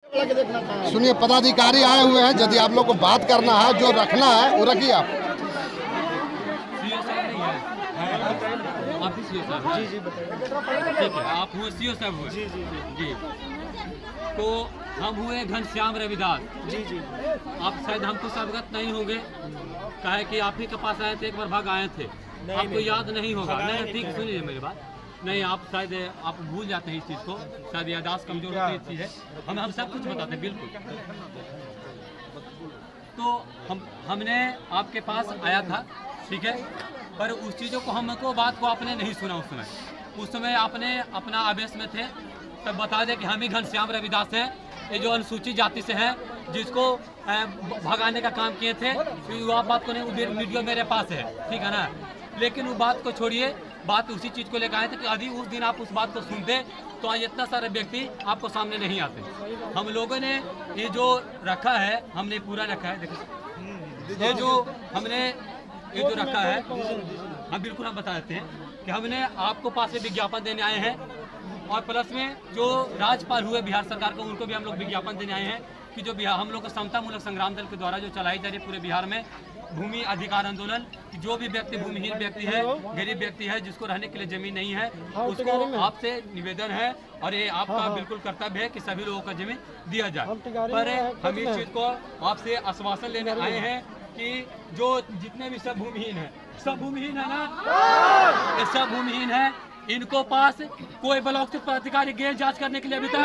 सुनिए, पदाधिकारी आए हुए हैं, यदि आप लोग को बात करना है, जो रखना है वो रखिए आप। आप ही सीओ साहब? जी जी बताइए। ठीक है, आप हुए सीओ साहब हुए? जी जी जी। तो हम हुए घनश्याम रविदास। जी जी। आप शायद हमको से अवगत नहीं होंगे, काहे कि आप ही के पास आए थे, एक बार भाग आए थे, आपको याद नहीं होगा। नहीं, ठीक, सुनिए मेरी बात। नहीं, आप शायद आप भूल जाते हैं इस चीज़ को, शायद याददाश्त कमजोर होती है चीज़ है। हम सब कुछ बताते हैं बिल्कुल। तो हमने आपके पास आया था, ठीक है, पर उस चीज़ों को हमको बात को आपने नहीं सुना। उस समय आपने अपना आवेश में थे, तब बता दें कि हम ही घनश्याम रविदास हैं, ये जो अनुसूचित जाति से हैं, जिसको भगाने का काम किए थे। वो बात को नहीं, वीडियो मेरे पास है, ठीक है ना। लेकिन वो बात को छोड़िए, बात उसी चीज़ को लेकर आए थे कि यदि उस दिन आप उस बात को सुनते तो आज इतना सारे व्यक्ति आपको सामने नहीं आते। हम लोगों ने ये जो रखा है, हमने पूरा रखा है। देखिए, ये जो हमने ये जो रखा है, हम बिल्कुल हम बता देते हैं कि हमने आपको पास में विज्ञापन देने आए हैं, और प्लस में जो राज्यपाल हुए बिहार सरकार को, उनको भी हम लोग विज्ञापन देने आए हैं कि जो बिहार हम लोग का समता मूलक संग्राम दल के द्वारा जो चलाई जा रही है पूरे बिहार में भूमि अधिकार आंदोलन, जो भी व्यक्ति भूमिहीन व्यक्ति है, गरीब व्यक्ति है, जिसको रहने के लिए जमीन नहीं है, उसको आपसे निवेदन है, और ये आपका बिल्कुल कर्तव्य है कि सभी लोगों का जमीन दिया जाए। पर हम इस चीज को आपसे आश्वासन लेने आए हैं कि जो जितने भी सब भूमिहीन है, सब भूमिहीन है ना, ये सब भूमिहीन है, इनको पास कोई ब्लॉक से पदाधिकारी गए जांच करने के लिए अभी तक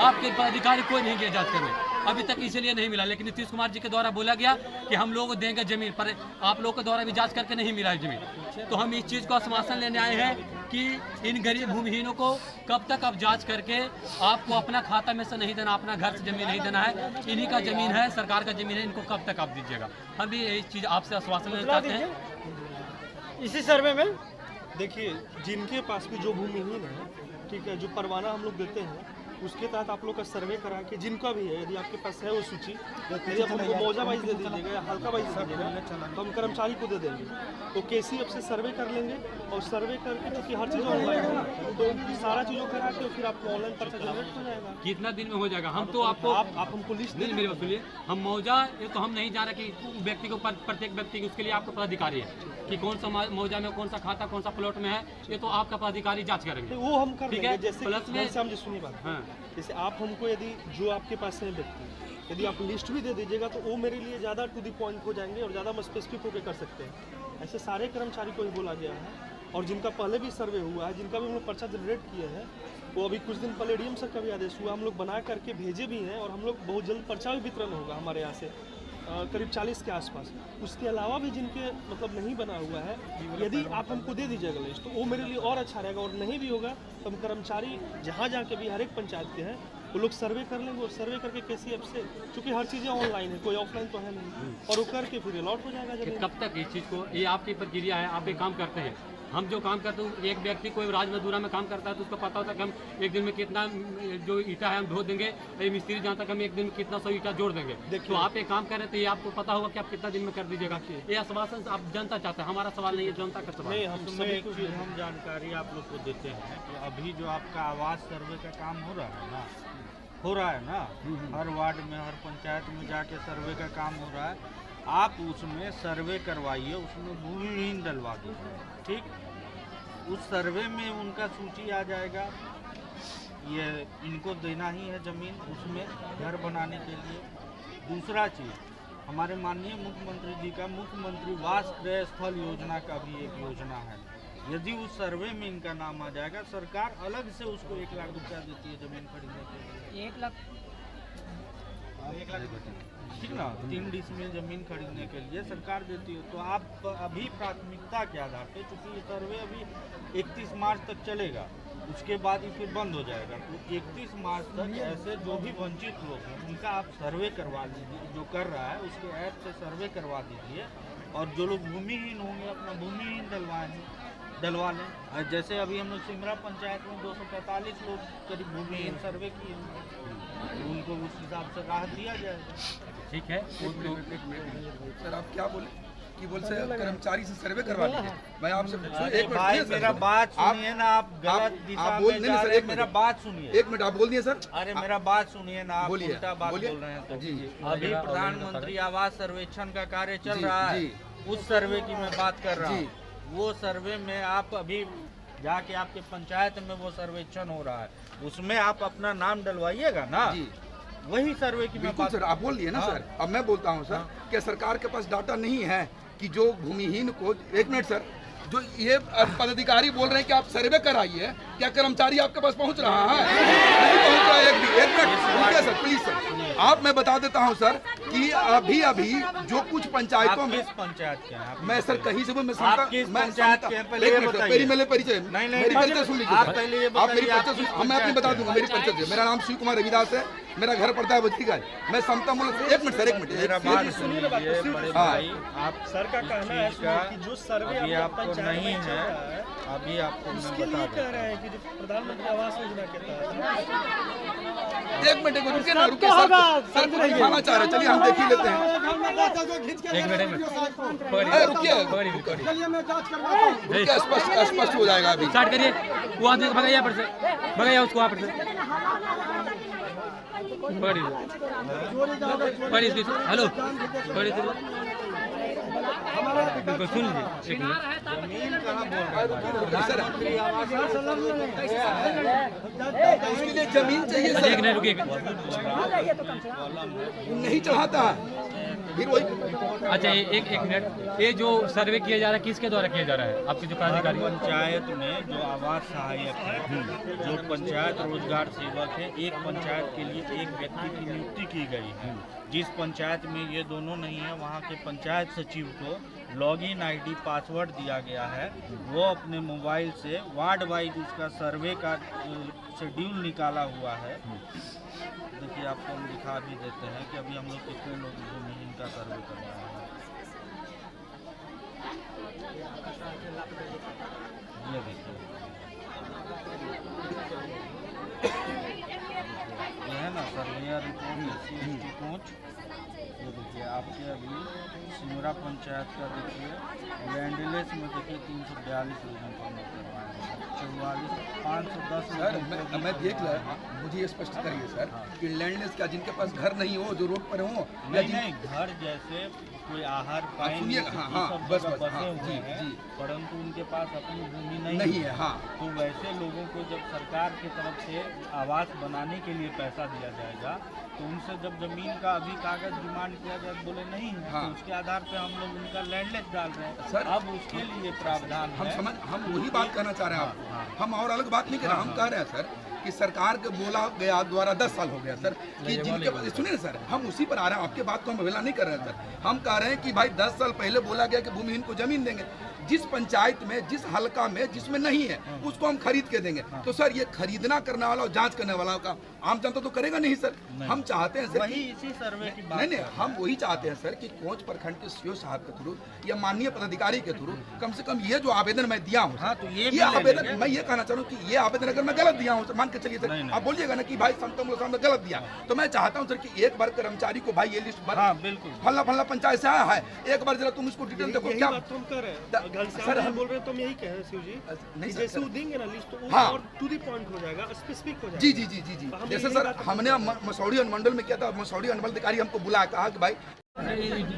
आपके पदाधिकारी कोई नहीं गए जांच करने, अभी तक इसलिए नहीं मिला। लेकिन नीतीश कुमार जी के द्वारा बोला गया कि हम लोग देंगे जमीन, पर आप लोग के द्वारा भी जांच करके नहीं मिला है जमीन। तो हम इस चीज़ को आश्वासन लेने आए हैं कि इन गरीब भूमिहीनों को कब तक आप जांच करके आपको अपना खाता में से नहीं देना, अपना घर से जमीन नहीं देना है, इन्हीं का जमीन है, सरकार का जमीन है, इनको कब तक आप दीजिएगा। हम भी यही चीज़ आपसे आश्वासन लेना चाहते हैं। इसी सर्वे में देखिए, जिनके पास भी जो भूमिहीन है, ठीक है, जो परवाना हम लोग देते हैं, उसके तहत आप लोग का सर्वे करा के जिनका भी है, यदि आपके पास है वो सूची, यदि आप हमको मौजा वाइज दे दीजिएगा या हल्का वाइज दे दीजिएगा, तो हम कर्मचारी को दे देंगे। तो केसीएफ से सर्वे कर लेंगे, और सर्वे करके क्योंकि हर चीज़ ऑनलाइन है, तो सारा चीज़ों करा के फिर आपको ऑनलाइन पर्चा जनरेट हो जाएगा। कितना दिन में हो जाएगा? हम तो आपको आप हमको लिस्ट नहीं, मेरी बात सुनिए, हम मौजा ये तो हम नहीं जान रहे कि व्यक्ति को प्रत्येक व्यक्ति की, उसके लिए आपका पदाधिकारी है कि कौन सा मौजा में कौन सा खाता कौन सा प्लॉट में है, ये तो आपका पदाधिकारी जांच करेंगे, वो हम कर ठीक देंगे। है। जैसे प्लस में समझे, सुनिए बात, जैसे आप हमको यदि जो आपके पास है व्यक्ति, यदि आप लिस्ट भी दे दीजिएगा तो वो मेरे लिए ज़्यादा टू द पॉइंट हो जाएंगे और ज़्यादा स्पेसिफिक होकर कर सकते हैं। ऐसे सारे कर्मचारी को ही बोला गया है, और जिनका पहले भी सर्वे हुआ है, जिनका भी हम लोग पर्चा जनरेट किए हैं, वो अभी कुछ दिन पहले डीएम सर का भी आदेश हुआ, हम लोग बना करके भेजे भी हैं, और हम लोग बहुत जल्द पर्चा भी वितरण होगा हमारे यहाँ से करीब 40 के आसपास। उसके अलावा भी जिनके मतलब नहीं बना हुआ है, यदि आप हमको दे दीजिएगा लिस्ट, तो वो मेरे लिए और अच्छा रहेगा। और नहीं भी होगा तो हम कर्मचारी जहाँ जाके भी हर एक पंचायत के हैं, वो लोग सर्वे कर लेंगे, और सर्वे करके केसीएफ से, क्योंकि हर चीज़ें ऑनलाइन है, कोई ऑफलाइन तो है नहीं, और वो करके फिर अलॉट हो जाएगा जब। कब तक इस चीज़ को, ये आपकी प्रक्रिया है, आप एक काम करते हैं, हम जो काम करते हैं, एक व्यक्ति कोई राज मजदूरा में काम करता है तो उसको पता होता है कि हम एक दिन में कितना जो ईटा है हम ढो देंगे, मिस्त्री जानता है कि हम एक दिन में कितना 100 ईटा जोड़ देंगे। तो आप एक काम कर रहे थे, ये आपको पता होगा कि आप कितना दिन में कर दीजिएगा। ये आश्वासन आप जनता चाहते हैं, हमारा सवाल नहीं है, जनता का सवाल है। हम जानकारी आप लोग को देते हैं कि अभी जो आपका आवास सर्वे का काम हो रहा है ना, हर वार्ड में, हर पंचायत में जाके सर्वे का काम हो रहा है। आप उसमें सर्वे करवाइए, उसमें भूमिहीन डलवा दीजिए, ठीक। उस सर्वे में उनका सूची आ जाएगा, ये इनको देना ही है ज़मीन, उसमें घर बनाने के लिए। दूसरा चीज़, हमारे माननीय मुख्यमंत्री जी का मुख्यमंत्री वास क्रय स्थल योजना का भी एक योजना है। यदि उस सर्वे में इनका नाम आ जाएगा, सरकार अलग से उसको 1 लाख रुपया देती है ज़मीन खरीदने के लिए। 1 लाख, ठीक ना, 3 डिसमिल ज़मीन खरीदने के लिए सरकार देती है। तो आप अभी प्राथमिकता के आधार पे, चूँकि ये सर्वे अभी 31 मार्च तक चलेगा, उसके बाद ही फिर बंद हो जाएगा, तो 31 मार्च तक ऐसे जो भी वंचित लोग हैं उनका आप सर्वे करवा लीजिए, जो कर रहा है उसके ऐप से सर्वे करवा दीजिए, और जो लोग भूमिहीन होंगे अपना भूमिहीन डलवा लें। जैसे अभी हम लोग सिमरा पंचायत में 245 लोग करीब भूमिहीन सर्वे किए, उनको उस हिसाब से राहत दिया जाएगा। ठीक है। सर आप क्या बोले कि बोल से कर्मचारी से सर्वे करवा लीजिए। मैं आपसे एक मिनट भाई सुनिए सर, मेरा बात सुनिए ना, आप गलत दिशा आप बोल में नहीं जा सर, रहे हैं। एक मिनट, मेरा बात सुनिए, एक मिनट आप बोल दिए सर। अरे मेरा बात सुनिए ना, आप बोलिए, उल्टा बात बोलिए। बोल रहे हैं। तो जी अभी प्रधानमंत्री आवास सर्वेक्षण का कार्य चल जी, रहा है, जी। उस सर्वे की मैं बात कर रहा जी। हूँ। वो सर्वे में आप अभी जाके आपके पंचायत में वो सर्वेक्षण हो रहा है, उसमें आप अपना नाम डलवाइएगा ना, जी वही सर्वे की मैं बिल्कुल बात। सर, आप बोल दिए ना हाँ। सर। अब मैं बोलता हूँ सर कि सरकार के पास डाटा नहीं है कि जो भूमिहीन को, एक मिनट सर, जो ये पदाधिकारी बोल रहे हैं कि आप सर्वे कराइए, क्या कर्मचारी आपके पास पहुंच रहा है? नहीं पहुंच रहा है। एक मिनट रुकिए सर, प्लीज सर। आप मैं बता देता हूं सर कि अभी जो कुछ पंचायतों आप में, किस पंचायत के हैं? आप मैं सर कहीं से भी मैं आप किस पंचायत के हैं? पहले ये बताइए। मेरे परिचय, नहीं, मेरी परिचय सुन लीजिए आप सर। पहले ये आप मेरी बताइए, आप परिचय किस सुन, मैं अपनी पंचायत बता के दूंगा। मेरी परिचय से, मेरा नाम शिव कुमार रविदास है, मेरा घर पड़ता है बद्रीगंज। मैं समता मूलक से, एक मिनट सर, एक मिनट मेरा बात सुनिए बड़े भाई, आप सर का कहना है कि जो सर्वे अभी आप आपको पंचायत नहीं में चल है, रहा है, अभी आपको मैं उसके बता लिए देता कह हूं। रहे हैं कि जो प्रधानमंत्री आवास योजना के तहत एक मिनट रुकिए ना, रुकिए सर कुछ दिखाना चाह रहे हैं, चलिए हम देख ही लेते हैं। एक मिनट रुकिए रुकिए, स्पष्ट हो जाएगा अभी। स्टार्ट करिए। वो आदमी को भगाइए पर से, भगाइए उसको वहाँ पर से, पकड़िए इसको। हेलो पकड़िए, बिल्कुल सुन लीजिए। एक मिनट, जमीन कहाँ बोल रहे हैं? प्रधानमंत्री आवास उसके लिए जमीन चाहिए एक सर, मिनट रुकिए। नहीं चाहता है फिर वही। अच्छा एक मिनट, ये जो सर्वे किया जा रहा है किसके द्वारा किया जा रहा है? आपके जो प्राधिकारी पंचायत में जो आवास सहायक है, जो पंचायत रोजगार सेवक है, एक पंचायत के लिए एक व्यक्ति की नियुक्ति की गई है। जिस पंचायत में ये दोनों नहीं है, वहाँ के पंचायत सचिव को लॉगिन आईडी पासवर्ड दिया गया है। वो अपने मोबाइल से वार्ड वाइज उसका सर्वे का शेड्यूल निकाला हुआ है। देखिए आपको हम दिखा भी देते हैं कि अभी हम लोग कितने लोग भूमिहीन का सर्वे कर रहे हैं। ये देखिए, ये है ना सर्वेयर रिपोर्ट SC/ST कोच। ये देखिए आपके अभी सिमरा पंचायत का देखिए लैंडलेस में देखिए 342 लोगों को हमने करवाया है, 44 510 सर लोगों को मैं देख रहा, मुझे ये स्पष्ट करिए सर कि लैंडलेस का जिनके पास घर नहीं हो, जो रोड पर हो, या नहीं घर जैसे कोई आहार पानी सुनिए, हाँ, बस, बसे हाँ, हुए जी, हैं, जी। परंतु उनके पास अपनी भूमि नहीं है। हाँ, तो वैसे लोगों को जब सरकार की तरफ से आवास बनाने के लिए पैसा दिया जाएगा, तो उनसे जब जमीन का अभी कागज डिमांड किया जाए, बोले नहीं है, हाँ। तो उसके आधार पे हम लोग उनका लैंडलेस डाल रहे हैं सर, अब उसके लिए प्रावधान हम है। हम वही बात कहना चाह रहे हैं हाँ। आपको। हम और अलग बात नहीं कर रहे, हम कह रहे हैं सर कि सरकार के बोला गया द्वारा 10 साल हो गया सर कि जिनके पास, सुनिए सर, हम उसी पर आ रहे हैं, आपके बात को हम अवहेलना नहीं कर रहे हैं सर। हम कह रहे हैं कि भाई 10 साल पहले बोला गया कि भूमिहीन को जमीन देंगे, जिस पंचायत में, जिस हलका में जिसमें नहीं है उसको हम खरीद के देंगे। तो सर ये खरीदना करने वाला और जांच करने वाला का आम जनता तो करेगा नहीं सर। हम चाहते हैं सर वही इसी सर्वे की बात नहीं, हम वही चाहते हैं सर कि कोच प्रखंड के सीओ साहब के थ्रू या माननीय पदाधिकारी के थ्रू कम से कम ये जो आवेदन मैं दिया हूँ, हाँ, तो ये भी आवेदन लेंगे। मैं ये कहना चाह रहा हूँ कि ये आवेदन अगर मैं गलत दिया हूँ, मान के चलिए सर, नहीं। आप बोलिएगा ना कि भाई समता मूलक साहब ने गलत दिया, तो मैं चाहता हूँ सर कि एक बार कर्मचारी को भाई ये लिस्ट भर, हाँ बिल्कुल फलना पंचायत से आया है, एक बार जरा तुम इसको डिटेल देखो यही क्या। बात तो हम कर रहे द- हैं। घनश्याम सर, जी हम- बोल रहे हैं तो हम यही कह रहे हैं शिव जी, नहीं कि सर, जैसे सर। वो देंगे ना लिस्ट, तो वो हाँ। और टू द पॉइंट हो जाएगा, स्पेसिफिक हो जाएगा। जी जी जी जी जी तो हम जैसे यही सर बात करते हमने मसौड़ी अनुमंडल में किया था, मसौड़ी अनुमंडल अधिकारी हमको बुलाया, कहा कि भाई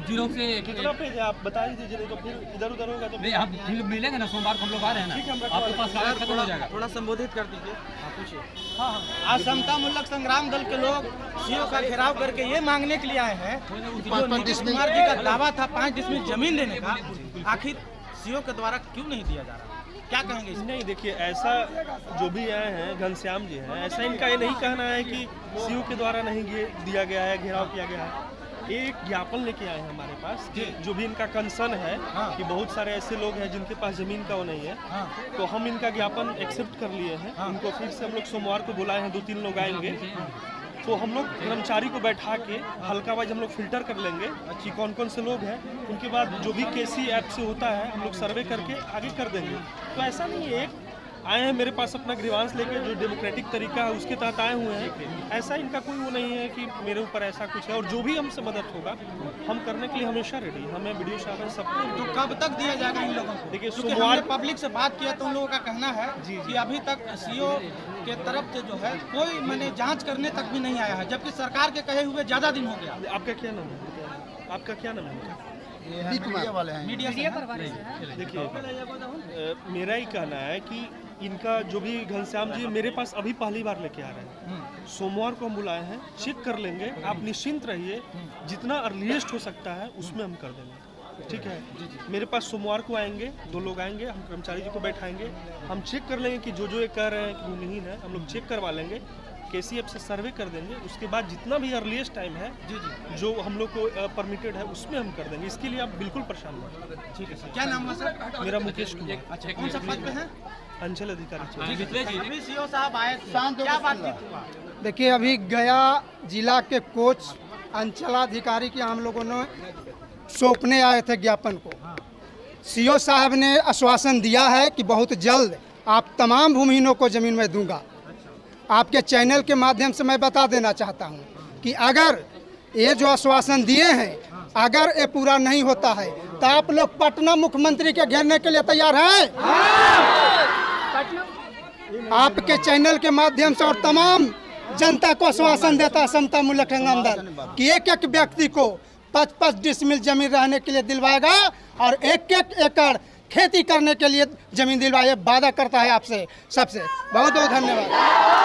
जीरो से कितना पेज है आप बता ही दीजिए, नहीं तो फिर इधर उधर होगा तो नहीं, हम फिर मिलेंगे ना, सोमवार को हम लोग आ रहे हैं ठीक है, हम ना, रखवा आपके पास कागज खत्म हो जाएगा। थोड़ा संबोधित कर दीजिए। पूछिए। आज समता मूलक संग्राम दल के लोग सीओ का घेराव करके ये मांगने के लिए आए हैं कि जो नीतीश कुमार जी का दावा था 5 डिसमिल जमीन देने का, आखिर सीओ के द्वारा क्यों नहीं दिया जा रहा? क्या कहेंगे इसमें? नहीं देखिए, ऐसा जो भी आए हैं घनश्याम जी हैं, ऐसा इनका ये नहीं कहना है कि सीयू के द्वारा नहीं दिया गया है, घेराव किया गया है। एक ज्ञापन लेके आए हैं हमारे पास कि जो भी इनका कंसर्न है कि बहुत सारे ऐसे लोग हैं जिनके पास जमीन का वो नहीं है, तो हम इनका ज्ञापन एक्सेप्ट कर लिए हैं। इनको फिर से हम लोग सोमवार को बुलाए हैं, 2-3 लोग आएंगे, तो हम लोग कर्मचारी को बैठा के हल्का वाइज हम लोग फिल्टर कर लेंगे कि कौन कौन से लोग हैं। उनके बाद जो भी केसी ऐप से होता है हम लोग सर्वे करके आगे कर देंगे। तो ऐसा नहीं है, एक आए हैं मेरे पास अपना ग्रीवांस लेके, जो डेमोक्रेटिक तरीका है उसके तहत आए हुए हैं। ऐसा इनका कोई वो नहीं है कि मेरे ऊपर ऐसा कुछ है, और जो भी हमसे मदद होगा हम करने के लिए हमेशा रेडी। हमें वीडियो साहब हैं सबको। तो कब तक दिया जाएगा इन लोगों को? देखिए, क्योंकि सोमवार हमने पब्लिक से बात किया तो उन लोगों का कहना है कि अभी तक सीओ के तरफ से जो है कोई मैंने जांच करने तक भी नहीं आया है, जबकि सरकार के कहे हुए ज्यादा दिन हो गया। आपका क्या नाम है? आपका क्या नाम है? मीडिया से देखिए, मेरा ही कहना है कि इनका जो भी घनश्याम जी मेरे पास अभी पहली बार लेके आ रहे हैं। सोमवार को हम बुलाए हैं, चेक कर लेंगे। आप निश्चिंत रहिए, जितना अर्लीस्ट हो सकता है उसमें हम कर देंगे। ठीक है, मेरे पास सोमवार को आएंगे, 2 लोग आएंगे, हम कर्मचारी जी को बैठाएंगे, हम चेक कर लेंगे कि जो ये कह रहे हैं कि भूमिहीन है, हम लोग चेक करवा लेंगे, KCF से सर्वे कर देंगे। उसके बाद जितना भी अर्लीस्ट टाइम है जो हम लोग को परमिटेड है उसमें हम कर देंगे। इसके लिए आप बिल्कुल परेशान मत। ठीक है सर, क्या नाम है सर? मेरा मुकेश कुमार। अच्छा, कौन सा पद पे है? अंचल अधिकारी। अभी सीओ साहब आए थे, क्या बातचीत हुआ? देखिए, अभी गया जिला के कोच अंचलाधिकारी के हम लोगों ने सौंपने आए थे ज्ञापन को। सीओ साहब ने आश्वासन दिया है कि बहुत जल्द आप तमाम भूमिहीनों को ज़मीन में दूंगा। आपके चैनल के माध्यम से मैं बता देना चाहता हूं कि अगर ये जो आश्वासन दिए हैं, अगर ये पूरा नहीं होता है तो आप लोग पटना मुख्यमंत्री के घेरने के लिए तैयार हैं? आपके चैनल के माध्यम से और तमाम जनता को आश्वासन देता है समता मूलक संग्राम दल कि एक एक व्यक्ति को 5-5 डिसमिल जमीन रहने के लिए दिलवाएगा और 1-1 एकड़ खेती करने के लिए जमीन दिलवाए, वादा करता है आपसे सबसे। बहुत बहुत धन्यवाद।